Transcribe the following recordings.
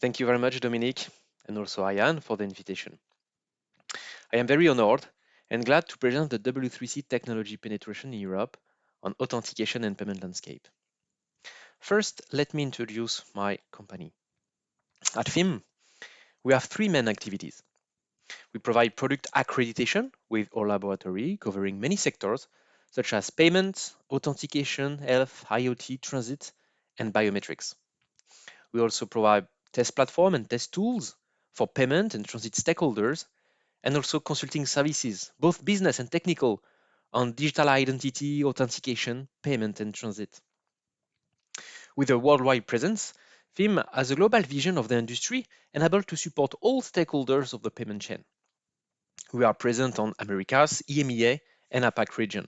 Thank you very much, Dominique, and also Ayan for the invitation. I am very honored and glad to present the W3C technology penetration in Europe on authentication and payment landscape. First, let me introduce my company. At Fime, we have three main activities. We provide product accreditation with our laboratory covering many sectors such as payments, authentication, health, IoT, transit, and biometrics. We also provide test platform and test tools for payment and transit stakeholders, and also consulting services, both business and technical, on digital identity, authentication, payment, and transit. With a worldwide presence, Fime has a global vision of the industry and able to support all stakeholders of the payment chain. We are present on Americas, EMEA, and APAC region.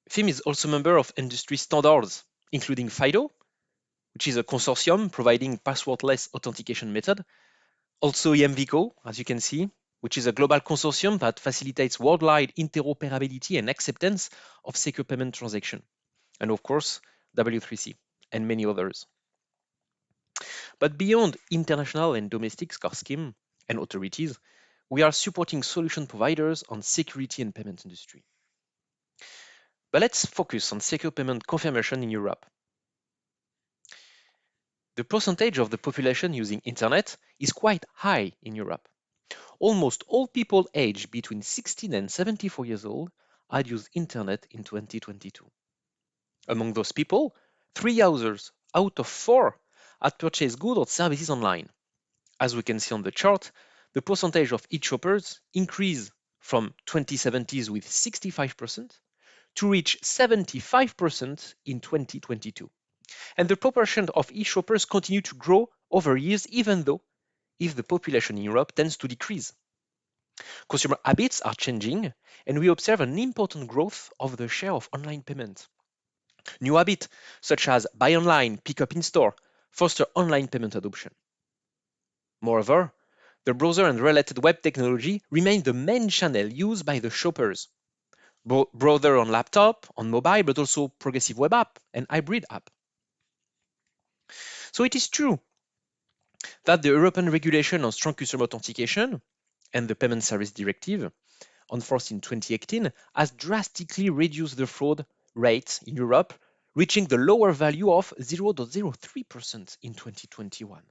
Fime is also a member of industry standards, including FIDO, which is a consortium providing passwordless authentication method. Also EMVCO, as you can see, which is a global consortium that facilitates worldwide interoperability and acceptance of secure payment transaction. And of course, W3C and many others. But beyond international and domestic score scheme and authorities, we are supporting solution providers on security and payment industry. But let's focus on secure payment confirmation in Europe. The percentage of the population using internet is quite high in Europe. Almost all people aged between 16 and 74 years old had used internet in 2022. Among those people, 3 users out of 4 had purchased goods or services online. As we can see on the chart, the percentage of e-shoppers increased from 2017 with 65% to reach 75% in 2022. And the proportion of e-shoppers continue to grow over years, even though if the population in Europe tends to decrease. Consumer habits are changing, and we observe an important growth of the share of online payment. New habits, such as buy online, pick up in store, foster online payment adoption. Moreover, the browser and related web technology remain the main channel used by the shoppers. Browser on laptop, on mobile, but also progressive web app and hybrid app. So it is true that the European regulation on strong customer authentication and the Payment Service Directive, enforced in 2018, has drastically reduced the fraud rate in Europe, reaching the lower value of 0.03% in 2021.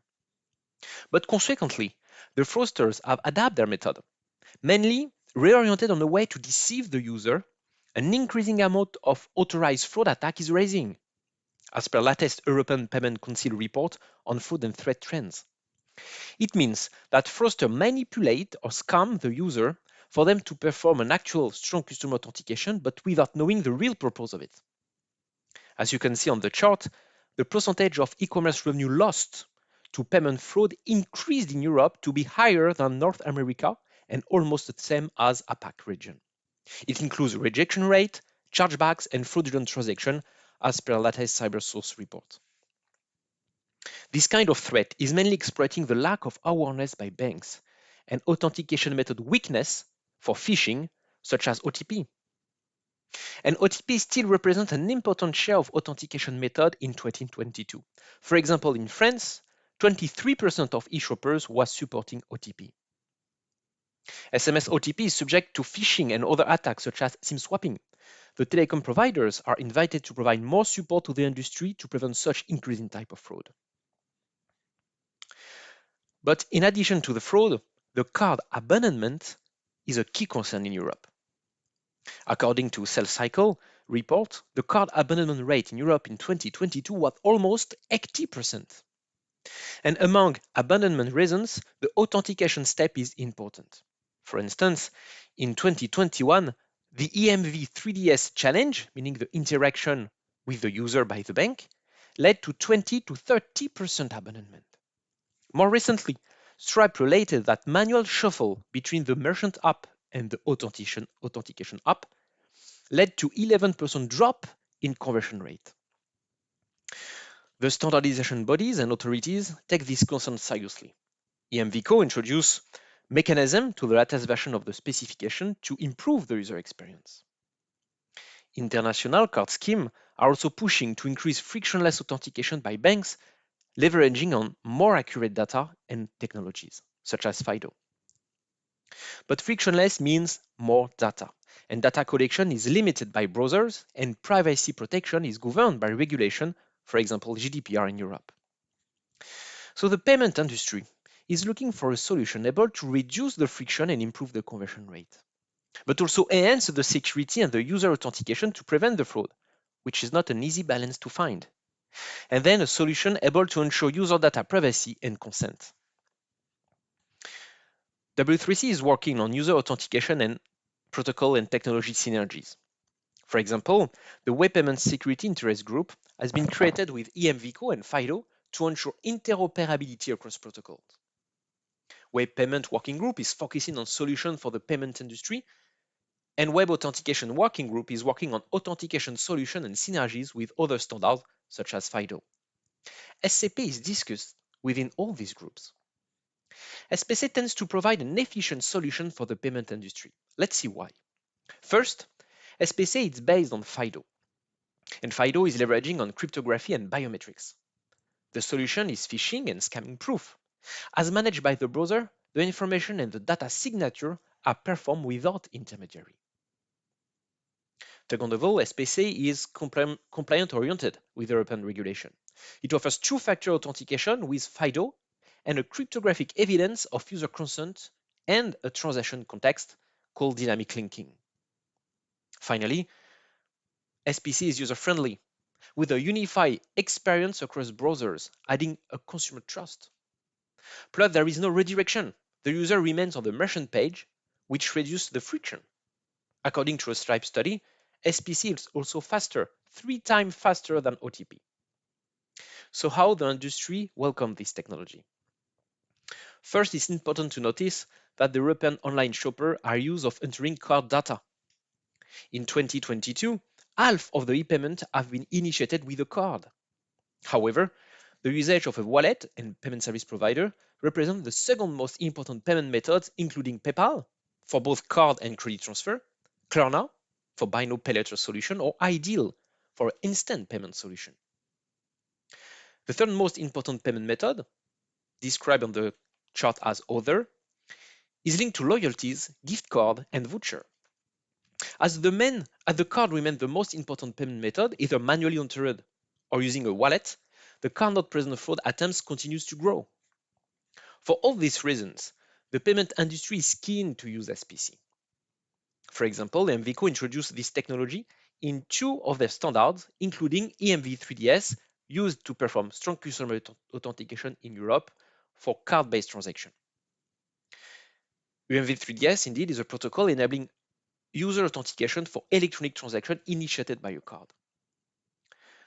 But consequently, the fraudsters have adapted their method, mainly reoriented on a way to deceive the user. An increasing amount of authorized fraud attack is rising, as per latest European Payment Council report on fraud and threat trends. It means that fraudsters manipulate or scam the user for them to perform an actual strong customer authentication, but without knowing the real purpose of it. As you can see on the chart, the percentage of e-commerce revenue lost to payment fraud increased in Europe to be higher than North America and almost the same as APAC region. It includes rejection rate, chargebacks, and fraudulent transaction as per latest CyberSource report. This kind of threat is mainly exploiting the lack of awareness by banks and authentication method weakness for phishing, such as OTP. And OTP still represents an important share of authentication method in 2022. For example, in France, 23% of e-shoppers was supporting OTP. SMS OTP is subject to phishing and other attacks such as SIM swapping. The telecom providers are invited to provide more support to the industry to prevent such increasing type of fraud. But in addition to the fraud, the card abandonment is a key concern in Europe. According to Sales Cycle report, the card abandonment rate in Europe in 2022 was almost 80%. And among abandonment reasons, the authentication step is important. For instance, in 2021, the EMV 3DS challenge, meaning the interaction with the user by the bank, led to 20 to 30% abandonment. More recently, Stripe related that manual shuffle between the merchant app and the authentication app led to 11% drop in conversion rate. The standardization bodies and authorities take this concern seriously. EMVCO introduced mechanism to the latest version of the specification to improve the user experience. International card schemes are also pushing to increase frictionless authentication by banks, leveraging on more accurate data and technologies, such as FIDO. But frictionless means more data, and data collection is limited by browsers, and privacy protection is governed by regulation, for example, GDPR in Europe. So the payment industry is looking for a solution able to reduce the friction and improve the conversion rate, but also enhance the security and the user authentication to prevent the fraud, which is not an easy balance to find. And then a solution able to ensure user data privacy and consent. W3C is working on user authentication and protocol and technology synergies. For example, the Web Payment Security Interest Group has been created with EMVCO and FIDO to ensure interoperability across protocols. Web Payment Working Group is focusing on solutions for the payment industry, and Web Authentication Working Group is working on authentication solutions and synergies with other standards such as FIDO. SCP is discussed within all these groups. SPC tends to provide an efficient solution for the payment industry. Let's see why. First, SPC is based on FIDO, and FIDO is leveraging on cryptography and biometrics. The solution is phishing and scamming proof. As managed by the browser, the information and the data signature are performed without intermediary. Second of all, SPC is compliant-oriented with European regulation. It offers two-factor authentication with FIDO and a cryptographic evidence of user consent and a transaction context called dynamic linking. Finally, SPC is user-friendly with a unified experience across browsers, adding a consumer trust. Plus, there is no redirection. The user remains on the merchant page, which reduces the friction. According to a Stripe study, SPC is also faster, 3 times faster than OTP. So how the industry welcomed this technology? First, it's important to notice that the European online shoppers are used of entering card data. In 2022, half of the e-payment have been initiated with a card. However, the usage of a wallet and payment service provider represents the second most important payment methods, including PayPal for both card and credit transfer, Klarna for buy now pay later solution, or Ideal for instant payment solution. The third most important payment method, described on the chart as other, is linked to loyalties, gift card, and voucher. As the card remains the most important payment method, either manually entered or using a wallet, the card not present fraud attempts continues to grow. For all these reasons, the payment industry is keen to use SPC. For example, EMVCO introduced this technology in 2 of their standards, including EMV3DS, used to perform strong customer authentication in Europe for card-based transaction. EMV3DS indeed is a protocol enabling user authentication for electronic transaction initiated by a card.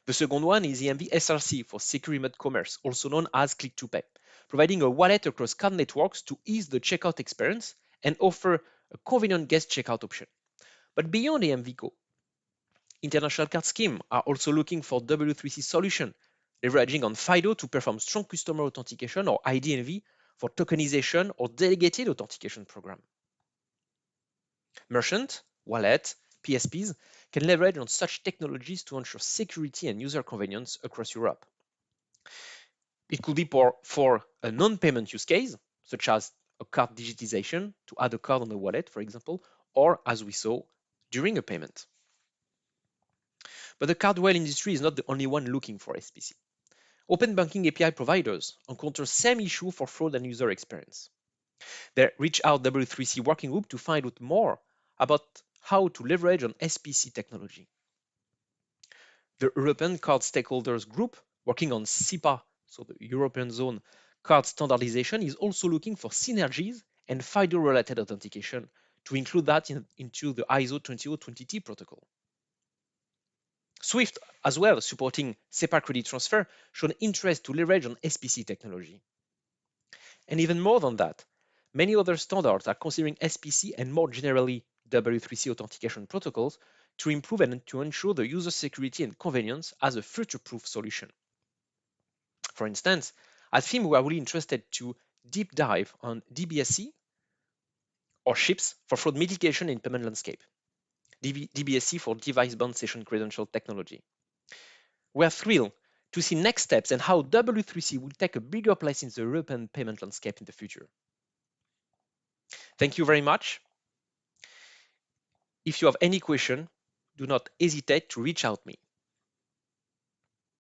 The second one is EMV SRC for Secure Remote Commerce, also known as Click-to-Pay, providing a wallet across card networks to ease the checkout experience and offer a convenient guest checkout option. But beyond EMVCO, international card schemes are also looking for W3C solution, leveraging on FIDO to perform strong customer authentication or IDNV for tokenization or delegated authentication program. Merchant, wallet, PSPs can leverage on such technologies to ensure security and user convenience across Europe. It could be for a non-payment use case, such as a card digitization to add a card on a wallet, for example, or as we saw, during a payment. But the card rail industry is not the only one looking for SPC. Open banking API providers encounter same issue for fraud and user experience. They reach out W3C working group to find out more about how to leverage on SPC technology. The European Card Stakeholders Group, working on SIPA, so the European Zone card standardization, is also looking for synergies and FIDO-related authentication to include that into the ISO 20020T protocol. Swift, as well, supporting SEPA credit transfer, showed interest to leverage on SPC technology. And even more than that, many other standards are considering SPC and more generally W3C authentication protocols to improve and to ensure the user security and convenience as a future-proof solution. For instance, at Fime, we are really interested to deep dive on DBSC or SHIPS for fraud mitigation in payment landscape, DBSC for device-bound session credential technology. We are thrilled to see next steps and how W3C will take a bigger place in the European payment landscape in the future. Thank you very much. If you have any question, do not hesitate to reach out to me.